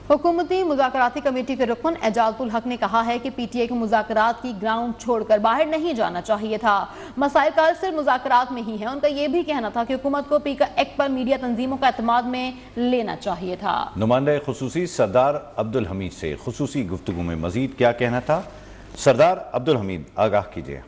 हुकूमती मुज़ाकराती कमेटी के रुकन एजाजुल हक ने कहा है कि पीटीआई को मुज़ाकरात की ग्राउंड छोड़कर बाहर नहीं जाना चाहिए था। मसाइल का सिर्फ मुज़ाकरात में ही है। उनका यह भी कहना था कि हुकूमत को पीका एक्ट पर मीडिया तंजीमों का एतमाद में लेना चाहिए था। नुमाइंदा खुसूसी सरदार अब्दुल हमीद से खुसूसी गुफ्तगू में मजीद क्या कहना था, सरदार अब्दुल हमीद आगाह कीजिए।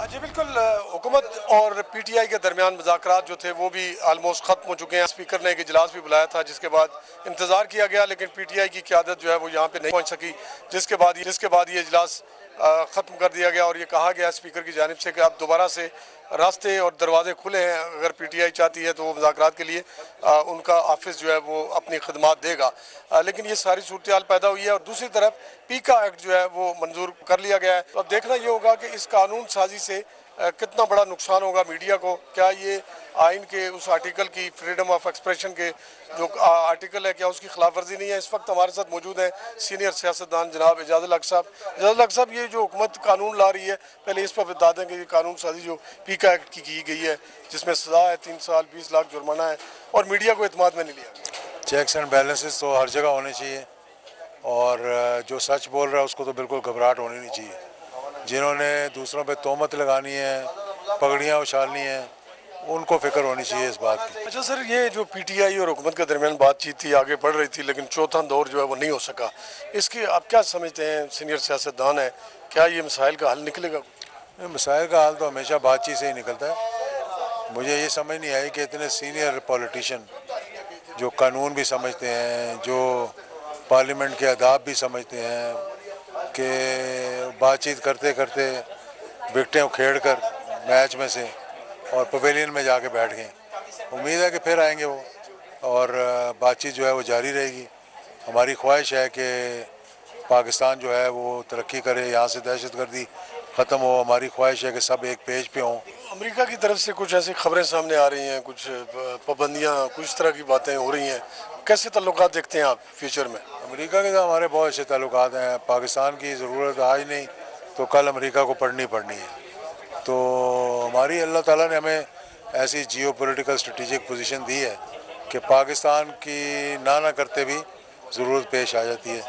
जी बिल्कुल, हुकूमत और पीटीआई के दरमियान मुज़ाकरात जो थे वो भी आलमोस्ट ख़त्म हो चुके हैं। स्पीकर ने एक इजलास भी बुलाया था जिसके बाद इंतज़ार किया गया, लेकिन पीटीआई की क़यादत जो है वो यहाँ पे नहीं पहुँच सकी, जिसके बाद ये इजलास ख़त्म कर दिया गया और ये कहा गया स्पीकर की जानिब से कि अब दोबारा से रास्ते और दरवाजे खुले हैं। अगर पीटीआई चाहती है तो वो मुज़ाकरात के लिए उनका ऑफिस जो है वो अपनी खदमात देगा, लेकिन ये सारी सूरत पैदा हुई है। और दूसरी तरफ पीका एक्ट जो है वो मंजूर कर लिया गया है। तो अब देखना ये होगा कि इस कानून साजी से कितना बड़ा नुकसान होगा मीडिया को। क्या ये आइन के उस आर्टिकल की, फ्रीडम ऑफ एक्सप्रेशन के जो आर्टिकल है, क्या उसकी खिलाफ वर्जी नहीं है। इस वक्त हमारे साथ मौजूद हैं सीनियर सियासतदान जनाब एजाजुल हक साहब। एजाजुल हक साहब, ये जो हुकूमत कानून ला रही है, पहले इस पर बता दें कि ये कानून साजी जो पीका एक्ट की गई है जिसमें सजा है 3 साल 20 लाख जुर्माना है और मीडिया को एतमाद में नहीं लिया। चेक्स एंड बैलेंसेस तो हर जगह होने चाहिए और जो सच बोल रहा है उसको तो बिल्कुल घबराहट होनी नहीं चाहिए। जिन्होंने दूसरों पे तोहमत लगानी है, पगड़ियाँ उछालनी है, उनको फिक्र होनी चाहिए इस बात की। अच्छा सर, ये जो पीटीआई और हुकूमत के दरमियान बातचीत थी आगे बढ़ रही थी, लेकिन चौथा दौर जो है वो नहीं हो सका। इसकी आप क्या समझते हैं, सीनियर सियासतदान है, क्या ये मसाइल का हल निकलेगा? मसाइल का हल तो हमेशा बातचीत से ही निकलता है। मुझे ये समझ नहीं आई कि इतने सीनियर पॉलिटिशियन जो कानून भी समझते हैं, जो पार्लियामेंट के आदाब भी समझते हैं, कि बातचीत करते करते विकटें उखेड़ कर मैच में से और पवेलियन में जाके बैठ गए। उम्मीद है कि फिर आएंगे वो और बातचीत जो है वो जारी रहेगी। हमारी ख्वाहिश है कि पाकिस्तान जो है वो तरक्की करे, यहाँ से दहशतगर्दी ख़त्म हो। हमारी ख्वाहिश है कि सब एक पेज पे हों। अमेरिका की तरफ से कुछ ऐसी खबरें सामने आ रही हैं, कुछ पाबंदियाँ, कुछ तरह की बातें हो रही हैं। कैसे ताल्लुकात देखते हैं आप फ्यूचर में? अमेरिका के साथ हमारे बहुत अच्छे ताल्लुकात हैं। पाकिस्तान की ज़रूरत आज नहीं तो कल अमेरिका को पड़नी है। तो हमारी अल्लाह ताला ने हमें ऐसी जियो पोलिटिकल स्ट्रेटेजिक पोजीशन दी है कि पाकिस्तान की ना करते भी ज़रूरत पेश आ जाती है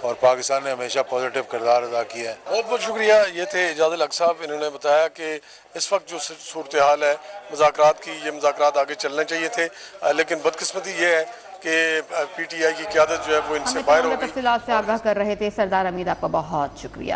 और पाकिस्तान ने हमेशा पॉजिटिव किरदार अदा किया है। बहुत बहुत शुक्रिया। ये थे एजाजुल हक साहब। इन्होंने बताया कि इस वक्त जो सूरत हाल है मुज़ाकरात की, ये मुज़ाकरात आगे चलने चाहिए थे, लेकिन बदकिस्मती ये है कि पीटीआई की क़यादत जो है वो इनसे बाहर हो गई। तफसीलात से आगाह कर रहे थे सरदार हमीद, आपका बहुत शुक्रिया।